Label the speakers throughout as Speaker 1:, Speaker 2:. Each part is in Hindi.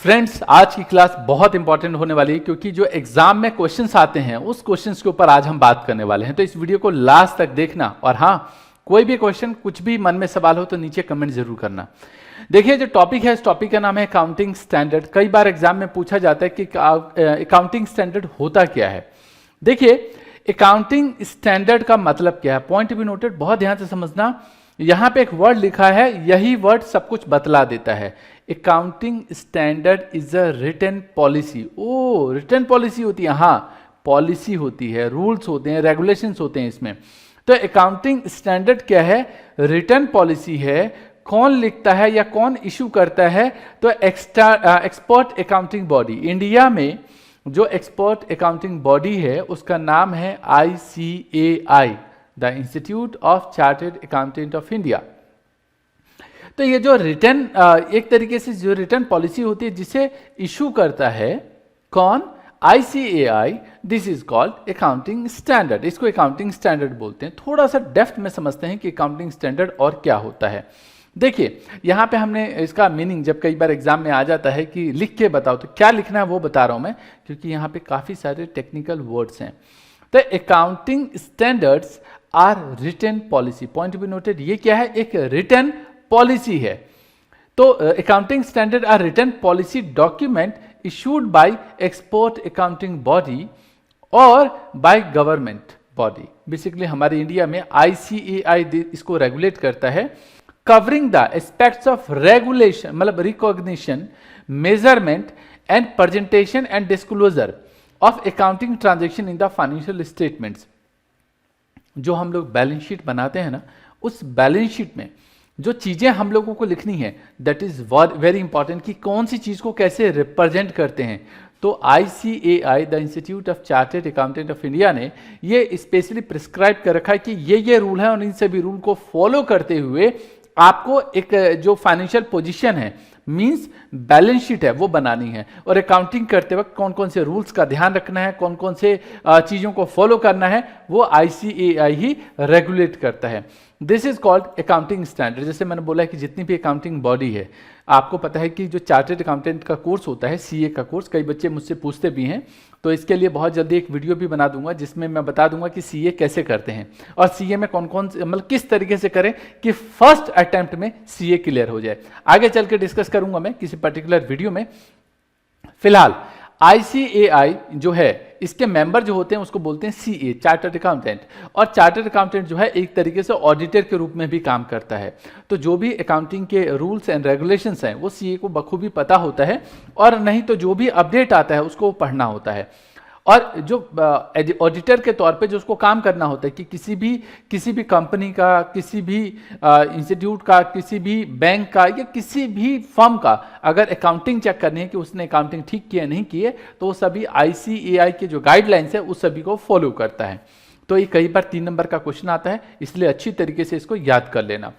Speaker 1: फ्रेंड्स, आज की क्लास बहुत इंपॉर्टेंट होने वाली है क्योंकि जो एग्जाम में क्वेश्चंस आते हैं उस क्वेश्चंस के ऊपर आज हम बात करने वाले हैं। तो इस वीडियो को लास्ट तक देखना और हाँ, कोई भी क्वेश्चन, कुछ भी मन में सवाल हो तो नीचे कमेंट जरूर करना। देखिए, जो टॉपिक है इस टॉपिक का नाम है अकाउंटिंग स्टैंडर्ड। कई बार एग्जाम में पूछा जाता है कि अकाउंटिंग स्टैंडर्ड होता क्या है। देखिए, अकाउंटिंग स्टैंडर्ड का मतलब क्या है, पॉइंट बी नोटेड, बहुत ध्यान से समझना। यहां पे एक वर्ड लिखा है, यही वर्ड सब कुछ बतला देता है। Accounting standard is a written policy. ओ, रिटन पॉलिसी होती है, हाँ, पॉलिसी होती है, रूल्स होते हैं, रेगुलेशंस होते हैं इसमें। तो अकाउंटिंग स्टैंडर्ड क्या है? रिटन पॉलिसी है। कौन लिखता है या कौन इशू करता है? तो एक्सपर्ट अकाउंटिंग बॉडी। इंडिया में जो एक्सपर्ट अकाउंटिंग बॉडी है उसका नाम है ICAI, the institute of chartered accountant of India. तो ये जो रिटर्न, एक तरीके से जो रिटर्न पॉलिसी होती है जिसे इशू करता है कौन? ICAI। This is called accounting standard. इसको अकाउंटिंग स्टैंडर्ड बोलते हैं। थोड़ा सा डेप्थ में समझते हैं कि अकाउंटिंग स्टैंडर्ड और क्या होता है। देखिए, यहाँ पे हमने इसका मीनिंग, जब कई बार एग्जाम में आ जाता है कि लिख के बताओ, तो क्या लिखना है वो बता रहा हूं मैं, क्योंकि यहाँ पे काफी सारे टेक्निकल वर्ड्स हैं। तो accounting standards are written policy. Point be noted, ये क्या है? एक रिटन पॉलिसी है। तो accounting standard are written policy document issued by expert accounting body और बाय गवर्नमेंट बॉडी। बेसिकली हमारे इंडिया में ICAI इसको रेगुलेट करता है, covering the aspects of regulation, मतलब recognition, measurement and presentation and disclosure of accounting transaction in the financial statements. जो हम लोग बैलेंस शीट बनाते हैं ना, उस बैलेंस शीट में जो चीजें हम लोगों को लिखनी है, दैट इज वेरी इंपॉर्टेंट, कि कौन सी चीज को कैसे रिप्रेजेंट करते हैं। तो ICAI, the institute of chartered accountant of India, ने ये स्पेशली प्रिस्क्राइब कर रखा है कि ये रूल है और इन सभी रूल को फॉलो करते हुए आपको एक जो फाइनेंशियल पोजीशन है, मींस बैलेंस शीट है, वो बनानी है। और अकाउंटिंग करते वक्त कौन कौन से रूल्स का ध्यान रखना है, कौन कौन से चीजों को फॉलो करना है, वो ICAI ही रेगुलेट करता है। This is called accounting standard. जैसे मैंने बोला है कि जितनी भी अकाउंटिंग बॉडी है, आपको पता है कि जो चार्टर्ड अकाउंटेंट का कोर्स होता है, CA का कोर्स, कई बच्चे मुझसे पूछते भी हैं, तो इसके लिए बहुत जल्दी एक वीडियो भी बना दूंगा जिसमें मैं बता दूंगा कि CA कैसे करते हैं और CA में कौन कौन, मतलब किस तरीके से करें कि फर्स्ट अटेम्प्ट में CA क्लियर हो जाए। आगे चल के डिस्कस करूंगा मैं किसी पर्टिकुलर वीडियो में। फिलहाल ICAI जो है, इसके मेंबर जो होते हैं उसको बोलते हैं CA, चार्टर्ड अकाउंटेंट। और चार्टर्ड अकाउंटेंट जो है एक तरीके से ऑडिटर के रूप में भी काम करता है। तो जो भी अकाउंटिंग के रूल्स एंड रेगुलेशंस हैं वो CA को बखूबी पता होता है, और नहीं तो जो भी अपडेट आता है उसको पढ़ना होता है। और जो ऑडिटर के तौर पे जो उसको काम करना होता है कि किसी भी कंपनी का, किसी भी इंस्टीट्यूट का, किसी भी बैंक का या किसी भी फर्म का अगर अकाउंटिंग चेक करनी है कि उसने अकाउंटिंग ठीक किया नहीं किए, तो वो सभी ICAI के जो गाइडलाइंस है उस सभी को फॉलो करता है। तो ये कई बार 3 नंबर का क्वेश्चन आता है, इसलिए अच्छी तरीके से इसको याद कर लेना।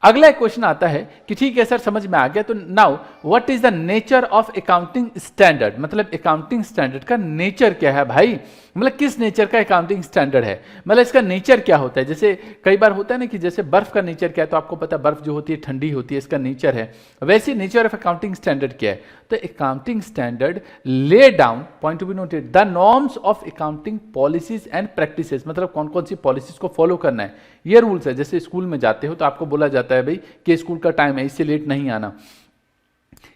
Speaker 1: अगला एक क्वेश्चन आता है कि ठीक है सर, समझ में आ गया, तो now what is the nature of accounting standard, मतलब अकाउंटिंग स्टैंडर्ड का नेचर क्या है भाई, मतलब किस नेचर का अकाउंटिंग स्टैंडर्ड है, मतलब इसका नेचर क्या होता है। जैसे कई बार होता है ना कि जैसे बर्फ का नेचर क्या है, तो आपको पता है बर्फ जो होती है ठंडी होती है, इसका नेचर है। वैसे नेचर ऑफ अकाउंटिंग स्टैंडर्ड क्या है? तो accounting standard lay down, point to be noted, the norms of accounting policies and practices, मतलब कौन कौन सी पॉलिसीज को फॉलो करना है, ये रूल्स है। जैसे स्कूल में जाते हो तो आपको बोला जाता है भाई कि स्कूल का टाइम है, इससे लेट नहीं आना,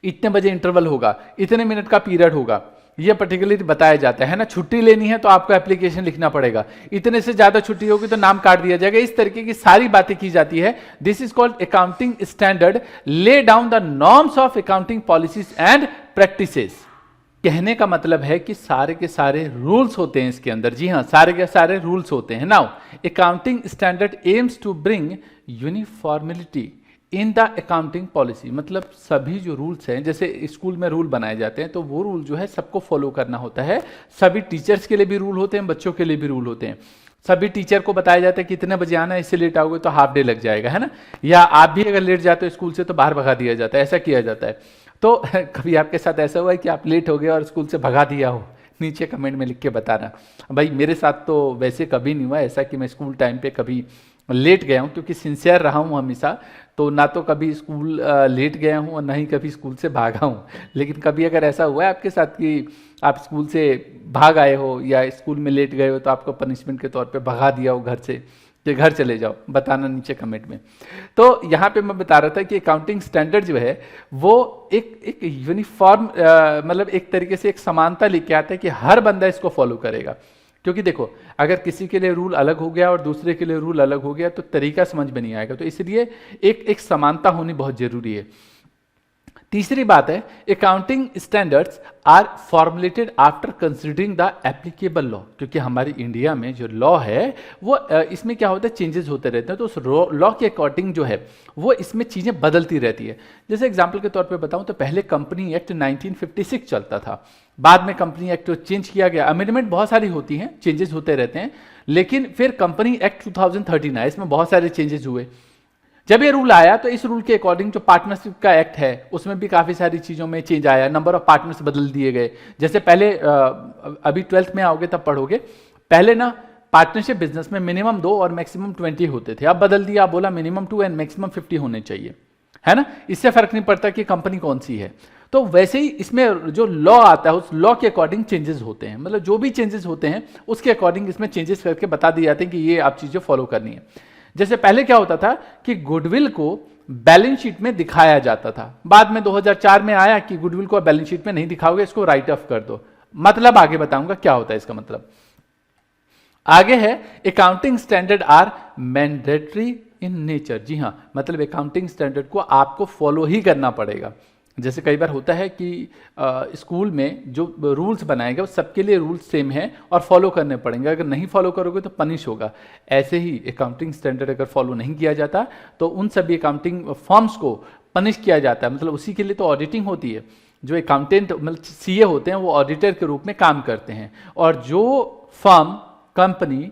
Speaker 1: इतने बजे इंटरवल होगा, इतने मिनट का पीरियड होगा, ये पर्टिकुलरली बताया जाता है ना। छुट्टी लेनी है तो आपको एप्लीकेशन लिखना पड़ेगा, इतने से ज्यादा छुट्टी होगी तो नाम काट दिया जाएगा। इस तरीके की सारी बातें की जाती है। This is called accounting standard lay down the norms of accounting policies and practices. कहने का मतलब है कि सारे के सारे रूल्स होते हैं इसके अंदर। जी हाँ, सारे के सारे रूल्स होते हैं। Now accounting standard aims to bring uniformity in the accounting policy, मतलब सभी जो रूल्स हैं, जैसे स्कूल में रूल बनाए जाते हैं तो वो रूल जो है सबको फॉलो करना होता है। सभी टीचर्स के लिए भी रूल होते हैं, बच्चों के लिए भी रूल होते हैं। सभी टीचर को बताया जाता है कि इतने बजे आना है, इससे लेट आओगे तो हाफ डे लग जाएगा, है ना। या आप भी अगर लेट जाते हो स्कूल से तो बाहर भगा दिया जाता है, ऐसा किया जाता है। तो कभी आपके साथ ऐसा हुआ है कि आप लेट हो गए और स्कूल से भगा दिया हो? नीचे कमेंट में लिख के बताना। भाई मेरे साथ तो वैसे कभी नहीं हुआ ऐसा कि मैं स्कूल टाइम पे कभी लेट गया हूँ, क्योंकि सिंसियर रहा हूँ हमेशा। तो ना तो कभी स्कूल लेट गया हूँ और ना ही कभी स्कूल से भागा हूँ। लेकिन कभी अगर ऐसा हुआ है आपके साथ कि आप स्कूल से भाग आए हो या स्कूल में लेट गए हो तो आपको पनिशमेंट के तौर पे भगा दिया हो घर से कि घर चले जाओ, बताना नीचे कमेंट में। तो यहाँ पे मैं बता रहा था कि अकाउंटिंग स्टैंडर्ड जो है वो एक यूनिफॉर्म मतलब एक तरीके से एक समानता लेके आता है कि हर बंदा इसको फॉलो करेगा। क्योंकि देखो, अगर किसी के लिए रूल अलग हो गया और दूसरे के लिए रूल अलग हो गया तो तरीका समझ में नहीं आएगा। तो इसलिए एक समानता होनी बहुत जरूरी है। तीसरी बात है, accounting standards are formulated after considering the applicable law. क्योंकि हमारी इंडिया में जो लॉ है वो इसमें क्या होता है, चेंजेस होते रहते हैं। तो उस लॉ के अकॉर्डिंग जो है वो इसमें चीज़ें बदलती रहती है। जैसे एग्जाम्पल के तौर पे बताऊं तो पहले कंपनी एक्ट 1956 चलता था, बाद में कंपनी एक्ट चेंज किया गया। अमेंडमेंट बहुत सारी होती हैं, चेंजेस होते रहते हैं, लेकिन फिर कंपनी एक्ट 2013 आया, इसमें बहुत सारे चेंजेस हुए। जब ये रूल आया तो इस रूल के अकॉर्डिंग जो पार्टनरशिप का एक्ट है उसमें भी काफी सारी चीजों में चेंज आया, नंबर ऑफ पार्टनर्स बदल दिए गए। जैसे पहले अभी 12th में आओगे तब पढ़ोगे, पहले ना पार्टनरशिप बिजनेस में मिनिमम 2 और मैक्सिमम 20 होते थे। अब बदल दिया, बोला मिनिमम 2 एंड मैक्सिमम 50 होने चाहिए, है ना। इससे फर्क नहीं पड़ता कि कंपनी कौन सी है। तो वैसे ही इसमें जो लॉ आता है उस लॉ के अकॉर्डिंग चेंजेस होते हैं, मतलब जो भी चेंजेस होते हैं उसके अकॉर्डिंग इसमें चेंजेस करके बता दिए जाते हैं कि ये आप चीजें फॉलो करनी है। जैसे पहले क्या होता था कि गुडविल को बैलेंस शीट में दिखाया जाता था, बाद में 2004 में आया कि गुडविल को बैलेंस शीट में नहीं दिखाओगे, इसको राइट ऑफ कर दो। मतलब आगे बताऊंगा क्या होता है इसका मतलब। आगे है accounting standard are mandatory in nature. जी हां, मतलब अकाउंटिंग स्टैंडर्ड को आपको फॉलो ही करना पड़ेगा। जैसे कई बार होता है कि स्कूल में जो रूल्स बनाए गए वो सबके लिए रूल्स सेम है और फॉलो करने पड़ेंगे, अगर नहीं फॉलो करोगे तो पनिश होगा। ऐसे ही अकाउंटिंग स्टैंडर्ड अगर फॉलो नहीं किया जाता तो उन सभी अकाउंटिंग फर्म्स को पनिश किया जाता है। मतलब उसी के लिए तो ऑडिटिंग होती है। जो अकाउंटेंट मतलब सीए होते हैं वो ऑडिटर के रूप में काम करते हैं, और जो फर्म, कंपनी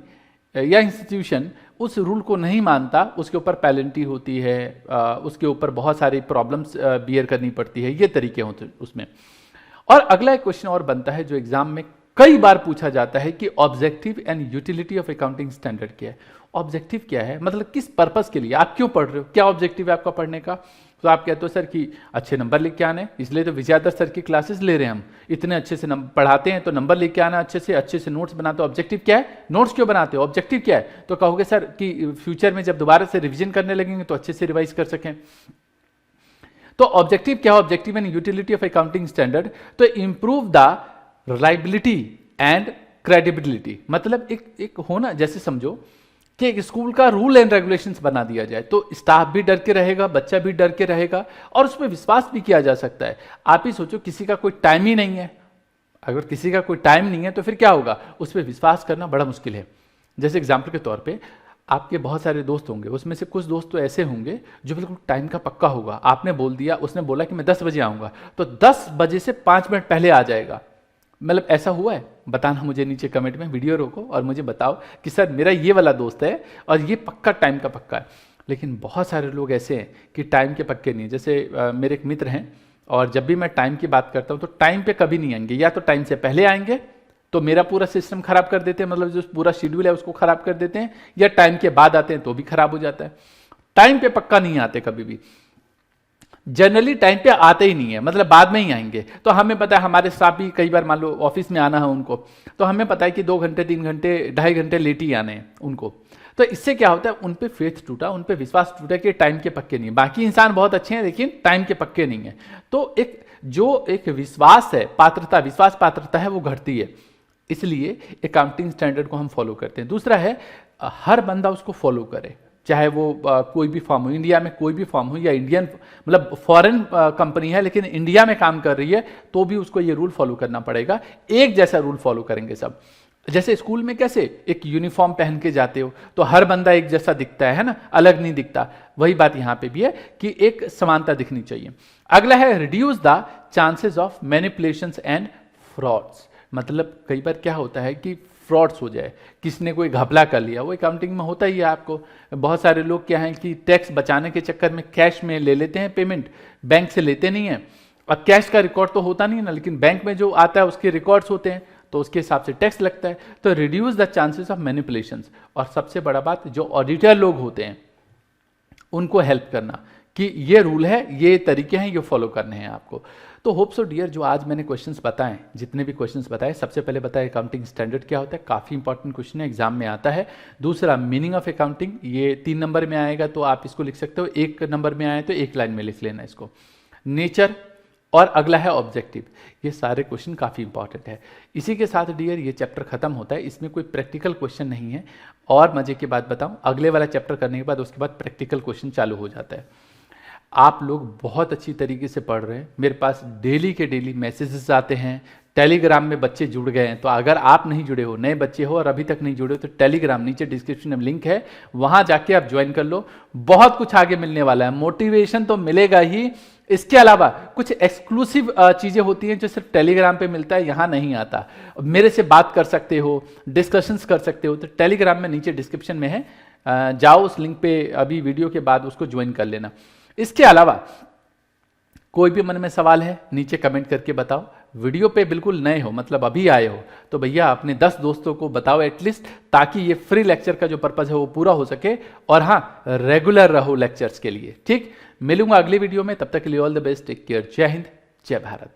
Speaker 1: या इंस्टीट्यूशन उस रूल को नहीं मानता उसके ऊपर पेनल्टी होती है, उसके ऊपर बहुत सारी प्रॉब्लम्स बियर करनी पड़ती है। ये तरीके होते हैं उसमें। और अगला एक क्वेश्चन और बनता है जो एग्जाम में कई बार पूछा जाता है कि objective and utility of accounting standard क्या है। ऑब्जेक्टिव क्या है, मतलब किस पर्पस के लिए आप क्यों पढ़ रहे हो, क्या ऑब्जेक्टिव है आपका पढ़ने का। तो आप कहते हो सर कि अच्छे नंबर लेके आने, इसलिए तो विजयादर सर की क्लासेस ले रहे हैं हम, इतने अच्छे से पढ़ाते हैं तो नंबर लेके आना, अच्छे से नोट्स बनाते हो। ऑब्जेक्टिव क्या है, नोट्स क्यों बनाते हो, ऑब्जेक्टिव क्या है। तो कहोगे सर कि फ्यूचर में जब दोबारा से रिवीजन करने लगेंगे तो अच्छे से रिवाइज कर सकें। तो ऑब्जेक्टिव क्या है, objective and utility of accounting standard, तो improve the reliability and credibility. मतलब एक होना, जैसे समझो कि एक स्कूल का रूल एंड रेगुलेशंस बना दिया जाए तो स्टाफ भी डर के रहेगा, बच्चा भी डर के रहेगा और उसमें विश्वास भी किया जा सकता है। आप ही सोचो किसी का कोई टाइम ही नहीं है, अगर किसी का कोई टाइम नहीं है तो फिर क्या होगा, उस पर विश्वास करना बड़ा मुश्किल है। जैसे एग्जाम्पल के तौर पे आपके बहुत सारे दोस्त होंगे, उसमें से कुछ दोस्त तो ऐसे होंगे जो बिल्कुल टाइम का पक्का होगा। आपने बोल दिया, उसने बोला कि मैं 10 बजे आऊँगा तो 10 बजे से 5 मिनट पहले आ जाएगा। मतलब ऐसा हुआ है, बताना मुझे नीचे कमेंट में, वीडियो रोको और मुझे बताओ कि सर मेरा ये वाला दोस्त है और ये पक्का टाइम का पक्का है। लेकिन बहुत सारे लोग ऐसे हैं कि टाइम के पक्के नहीं। जैसे मेरे एक मित्र हैं और जब भी मैं टाइम की बात करता हूँ तो टाइम पे कभी नहीं आएंगे, या तो टाइम से पहले आएंगे तो मेरा पूरा सिस्टम खराब कर देते हैं, मतलब जो पूरा शेड्यूल है उसको खराब कर देते हैं, या टाइम के बाद आते हैं तो भी खराब हो जाता है। टाइम पे पक्का नहीं आते कभी भी, जनरली टाइम पे आते ही नहीं है, मतलब बाद में ही आएंगे। तो हमें पता है हमारे स्टाफ भी कई बार मान लो ऑफिस में आना है उनको, तो हमें पता है कि 2 घंटे 3 घंटे 2.5 घंटे लेट ही आने हैं उनको। तो इससे क्या होता है, उन पे फेथ टूटा, उन पे विश्वास टूटा कि टाइम के पक्के नहीं है। बाकी इंसान बहुत अच्छे हैं लेकिन टाइम के पक्के नहीं है। तो एक विश्वास है, पात्रता, विश्वास पात्रता है वो घटती है। इसलिए अकाउंटिंग स्टैंडर्ड को हम फॉलो करते हैं। दूसरा है हर बंदा उसको फॉलो करे, चाहे वो कोई भी फॉर्म हो, इंडिया में कोई भी फॉर्म हो या इंडियन मतलब फॉरेन कंपनी है लेकिन इंडिया में काम कर रही है तो भी उसको ये रूल फॉलो करना पड़ेगा। एक जैसा रूल फॉलो करेंगे सब। जैसे स्कूल में कैसे एक यूनिफॉर्म पहन के जाते हो तो हर बंदा एक जैसा दिखता है ना, अलग नहीं दिखता। वही बात यहाँ पे भी है कि एक समानता दिखनी चाहिए। अगला है reduce the chances of manipulations and frauds. मतलब कई बार क्या होता है कि फ्रॉड्स हो जाए, किसने कोई घपला कर लिया, वो अकाउंटिंग में होता ही है आपको। बहुत सारे लोग क्या हैं कि टैक्स बचाने के चक्कर में कैश में ले लेते हैं पेमेंट, बैंक से लेते नहीं है। अब कैश का रिकॉर्ड तो होता नहीं है ना, लेकिन बैंक में जो आता है उसके रिकॉर्ड्स होते हैं तो उसके हिसाब से टैक्स लगता है। तो reduce the chances of manipulations. और सबसे बड़ा बात, जो ऑडिटर लोग होते हैं उनको हेल्प करना कि ये रूल है, ये तरीके हैं, ये फॉलो करने हैं आपको। तो होप सो डियर, जो आज मैंने क्वेश्चंस बताए, जितने भी क्वेश्चंस बताए, सबसे पहले बताया अकाउंटिंग स्टैंडर्ड क्या होता है, काफ़ी इंपॉर्टेंट क्वेश्चन है, एग्जाम में आता है। दूसरा मीनिंग ऑफ अकाउंटिंग, ये 3 नंबर में आएगा तो आप इसको लिख सकते हो, 1 नंबर में आए तो 1 लाइन में लिख लेना इसको। नेचर और अगला है ऑब्जेक्टिव। ये सारे क्वेश्चन काफ़ी इंपॉर्टेंट है। इसी के साथ डियर ये चैप्टर खत्म होता है, इसमें कोई प्रैक्टिकल क्वेश्चन नहीं है। और मजे की बात बताऊं, अगले वाला चैप्टर करने के बाद उसके बाद प्रैक्टिकल क्वेश्चन चालू हो जाता है। आप लोग बहुत अच्छी तरीके से पढ़ रहे हैं, मेरे पास डेली के डेली मैसेजेस आते हैं, टेलीग्राम में बच्चे जुड़ गए हैं। तो अगर आप नहीं जुड़े हो, नए बच्चे हो और अभी तक नहीं जुड़े हो, तो टेलीग्राम नीचे डिस्क्रिप्शन में लिंक है, वहां जाके आप ज्वाइन कर लो। बहुत कुछ आगे मिलने वाला है, मोटिवेशन तो मिलेगा ही, इसके अलावा कुछ एक्सक्लूसिव चीजें होती हैं जो सिर्फ टेलीग्राम पे मिलता है, यहाँ नहीं आता। मेरे से बात कर सकते हो, डिस्कशंस कर सकते हो, तो टेलीग्राम में नीचे डिस्क्रिप्शन में है, जाओ उस लिंक पे अभी वीडियो के बाद उसको ज्वाइन कर लेना। इसके अलावा कोई भी मन में सवाल है नीचे कमेंट करके बताओ। वीडियो पे बिल्कुल नए हो, मतलब अभी आए हो, तो भैया अपने 10 दोस्तों को बताओ एटलीस्ट, ताकि ये फ्री लेक्चर का जो पर्पज है वो पूरा हो सके। और हाँ, रेगुलर रहो लेक्चर्स के लिए, ठीक। मिलूंगा अगली वीडियो में, तब तक के लिए all the best, take care, जय हिंद, जय भारत।